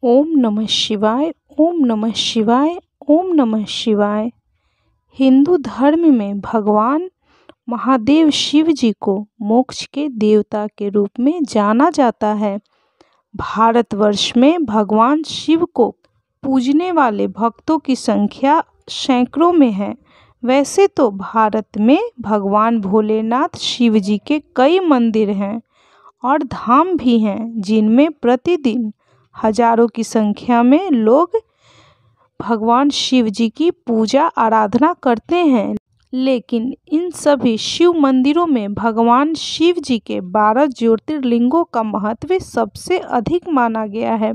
ओम नमः शिवाय। ओम नमः शिवाय। ओम नमः शिवाय। हिंदू धर्म में भगवान महादेव शिव जी को मोक्ष के देवता के रूप में जाना जाता है। भारतवर्ष में भगवान शिव को पूजने वाले भक्तों की संख्या सैकड़ों में है। वैसे तो भारत में भगवान भोलेनाथ शिव जी के कई मंदिर हैं और धाम भी हैं, जिनमें प्रतिदिन हजारों की संख्या में लोग भगवान शिव जी की पूजा आराधना करते हैं। लेकिन इन सभी शिव मंदिरों में भगवान शिव जी के 12 ज्योतिर्लिंगों का महत्व सबसे अधिक माना गया है।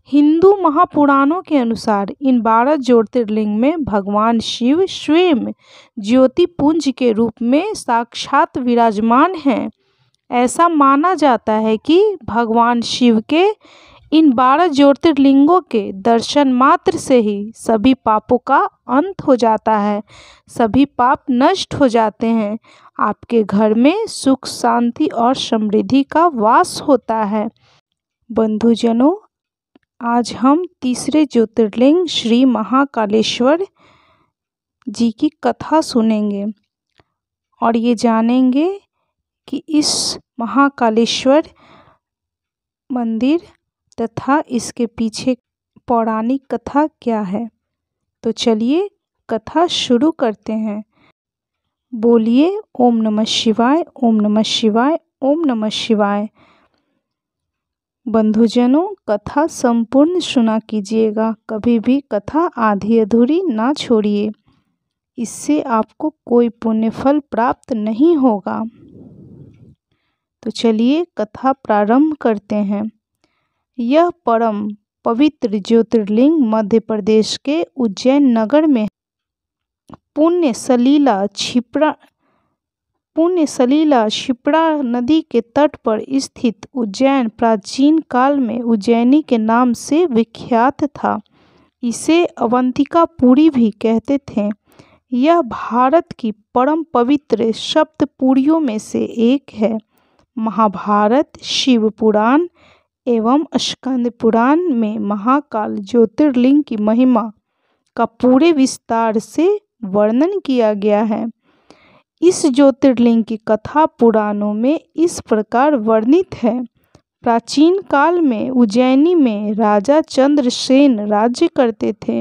हिंदू महापुराणों के अनुसार इन 12 ज्योतिर्लिंग में भगवान शिव स्वयं ज्योतिपुंज के रूप में साक्षात विराजमान हैं। ऐसा माना जाता है कि भगवान शिव के इन 12 ज्योतिर्लिंगों के दर्शन मात्र से ही सभी पापों का अंत हो जाता है, सभी पाप नष्ट हो जाते हैं, आपके घर में सुख शांति और समृद्धि का वास होता है। बंधुजनों, आज हम तीसरे ज्योतिर्लिंग श्री महाकालेश्वर जी की कथा सुनेंगे और ये जानेंगे कि इस महाकालेश्वर मंदिर तथा इसके पीछे पौराणिक कथा क्या है। तो चलिए कथा शुरू करते हैं। बोलिए ओम नमः शिवाय। ओम नमः शिवाय। ओम नमः शिवाय। बंधुजनों, कथा संपूर्ण सुना कीजिएगा, कभी भी कथा आधी अधूरी ना छोड़िए, इससे आपको कोई पुण्य फल प्राप्त नहीं होगा। तो चलिए कथा प्रारंभ करते हैं। यह परम पवित्र ज्योतिर्लिंग मध्य प्रदेश के उज्जैन नगर में पुण्य सलीला क्षिप्रा नदी के तट पर स्थित उज्जैन प्राचीन काल में उज्जैनी के नाम से विख्यात था। इसे अवंतिकापुरी भी कहते थे। यह भारत की परम पवित्र सप्तपुरियों में से एक है। महाभारत, शिव पुराण एवं स्कंद पुराण में महाकाल ज्योतिर्लिंग की महिमा का पूरे विस्तार से वर्णन किया गया है। इस ज्योतिर्लिंग की कथा पुराणों में इस प्रकार वर्णित है। प्राचीन काल में उज्जैनी में राजा चंद्रसेन राज्य करते थे।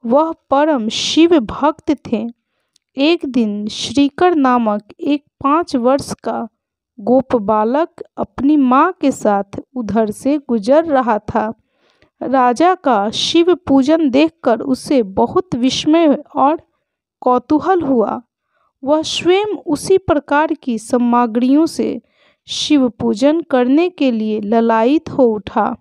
वह परम शिव भक्त थे। एक दिन श्रीकर नामक एक 5 वर्ष का गोप बालक अपनी माँ के साथ उधर से गुजर रहा था। राजा का शिव पूजन देखकर उसे बहुत विस्मय और कौतूहल हुआ। वह स्वयं उसी प्रकार की सामग्रियों से शिव पूजन करने के लिए ललायित हो उठा।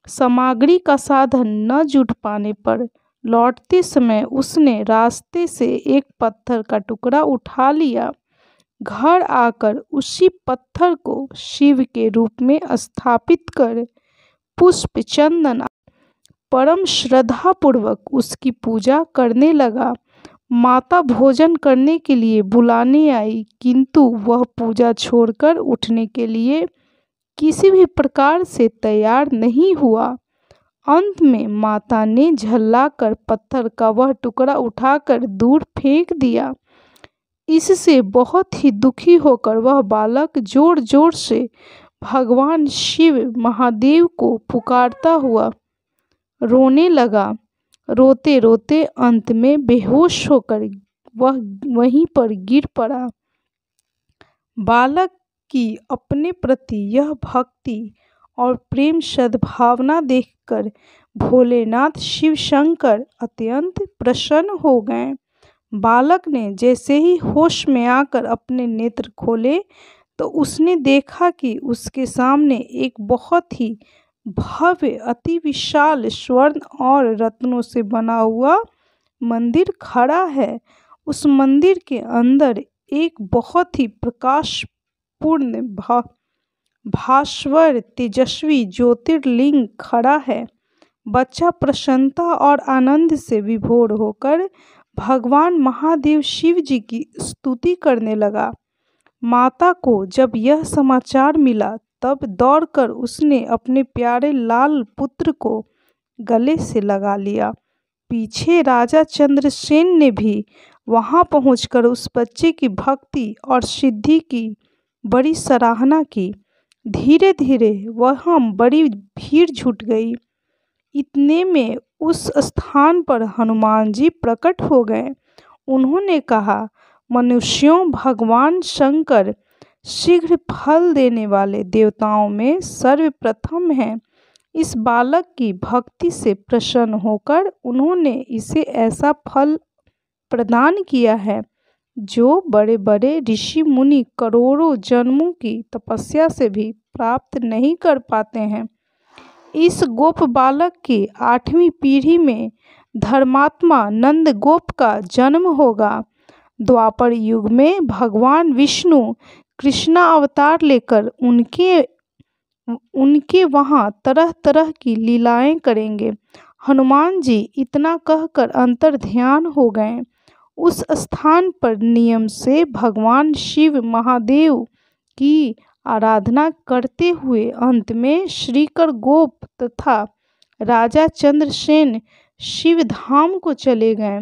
सामग्री का साधन न जुट पाने पर लौटते समय उसने रास्ते से एक पत्थर का टुकड़ा उठा लिया। घर आकर उसी पत्थर को शिव के रूप में स्थापित कर पुष्प चंदन परम श्रद्धा पूर्वक उसकी पूजा करने लगा। माता भोजन करने के लिए बुलाने आई, किंतु वह पूजा छोड़कर उठने के लिए किसी भी प्रकार से तैयार नहीं हुआ। अंत में माता ने झल्लाकर पत्थर का वह टुकड़ा उठाकर दूर फेंक दिया। इससे बहुत ही दुखी होकर वह बालक जोर जोर से भगवान शिव महादेव को पुकारता हुआ रोने लगा। रोते रोते अंत में बेहोश होकर वह वहीं पर गिर पड़ा। बालक की अपने प्रति यह भक्ति और प्रेम सद्भावना देखकर भोलेनाथ शिव शंकर अत्यंत प्रसन्न हो गए। बालक ने जैसे ही होश में आकर अपने नेत्र खोले तो उसने देखा कि उसके सामने एक बहुत ही भव्य, अति विशाल स्वर्ण और रत्नों से बना हुआ मंदिर खड़ा है। उस मंदिर के अंदर एक बहुत ही प्रकाशपूर्ण भास्वर तेजस्वी ज्योतिर्लिंग खड़ा है। बच्चा प्रसन्नता और आनंद से विभोर होकर भगवान महादेव शिव जी की स्तुति करने लगा। माता को जब यह समाचार मिला तब दौड़कर उसने अपने प्यारे लाल पुत्र को गले से लगा लिया। पीछे राजा चंद्रसेन ने भी वहां पहुंचकर उस बच्चे की भक्ति और सिद्धि की बड़ी सराहना की। धीरे धीरे वहां बड़ी भीड़ जुट गई। इतने में उस स्थान पर हनुमान जी प्रकट हो गए। उन्होंने कहा, मनुष्यों, भगवान शंकर शीघ्र फल देने वाले देवताओं में सर्वप्रथम हैं। इस बालक की भक्ति से प्रसन्न होकर उन्होंने इसे ऐसा फल प्रदान किया है जो बड़े बड़े ऋषि मुनि करोड़ों जन्मों की तपस्या से भी प्राप्त नहीं कर पाते हैं। इस गोप बालक की 8वीं पीढ़ी में धर्मात्मा नंद गोप का जन्म होगा। द्वापर युग में भगवान विष्णु कृष्णा अवतार लेकर उनके वहाँ तरह तरह की लीलाएं करेंगे। हनुमान जी इतना कहकर अंतर्ध्यान हो गए। उस स्थान पर नियम से भगवान शिव महादेव की आराधना करते हुए अंत में श्रीकर गोप तथा राजा चंद्रसेन शिव धाम को चले गए।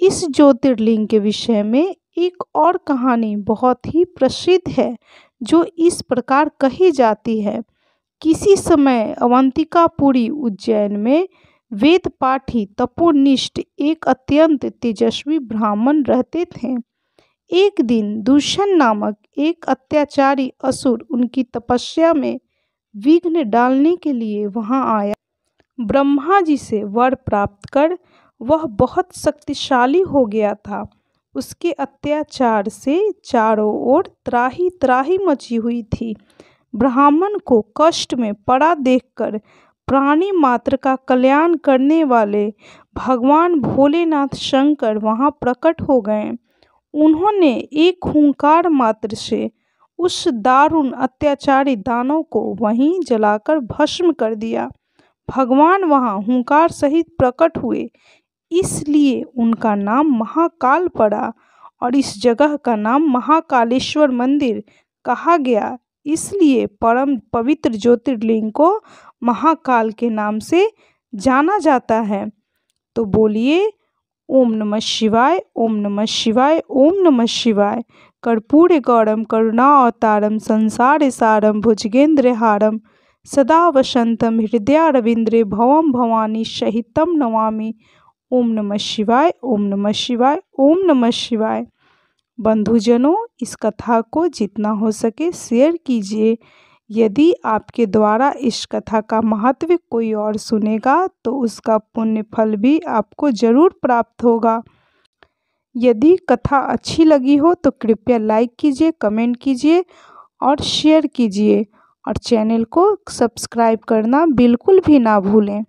इस ज्योतिर्लिंग के विषय में एक और कहानी बहुत ही प्रसिद्ध है जो इस प्रकार कही जाती है। किसी समय अवंतिकापुरी उज्जैन में वेद पाठी तपोनिष्ठ एक अत्यंत तेजस्वी ब्राह्मण रहते थे। एक दिन दूषण नामक एक अत्याचारी असुर उनकी तपस्या में विघ्न डालने के लिए वहां आया। ब्रह्मा जी से वर प्राप्त कर वह बहुत शक्तिशाली हो गया था। उसके अत्याचार से चारों ओर त्राही त्राही मची हुई थी। ब्राह्मण को कष्ट में पड़ा देखकर प्राणी मात्र का कल्याण करने वाले भगवान भोलेनाथ शंकर वहां प्रकट हो गए। उन्होंने एक हुंकार मात्र से उस दारुण अत्याचारी दानव को वहीं जलाकर भस्म कर दिया। भगवान वहां हुंकार सहित प्रकट हुए, इसलिए उनका नाम महाकाल पड़ा और इस जगह का नाम महाकालेश्वर मंदिर कहा गया। इसलिए परम पवित्र ज्योतिर्लिंग को महाकाल के नाम से जाना जाता है। तो बोलिए ओम नमः शिवाय, ओम नमः शिवाय, ओम नमः शिवाय। कर्पूर गौरम करुणावतारम संसार सारम भुजगेंद्रहारम सदा वसंतम हृदयारविंद्रे भवम भवानी सहितम नमामि। ओम नमः शिवाय, ओम नमः शिवाय, ओम नमः शिवाय। बंधुजनों, इस कथा को जितना हो सके शेयर कीजिए। यदि आपके द्वारा इस कथा का महत्व कोई और सुनेगा तो उसका पुण्य फल भी आपको जरूर प्राप्त होगा। यदि कथा अच्छी लगी हो तो कृपया लाइक कीजिए, कमेंट कीजिए और शेयर कीजिए और चैनल को सब्सक्राइब करना बिल्कुल भी ना भूलें।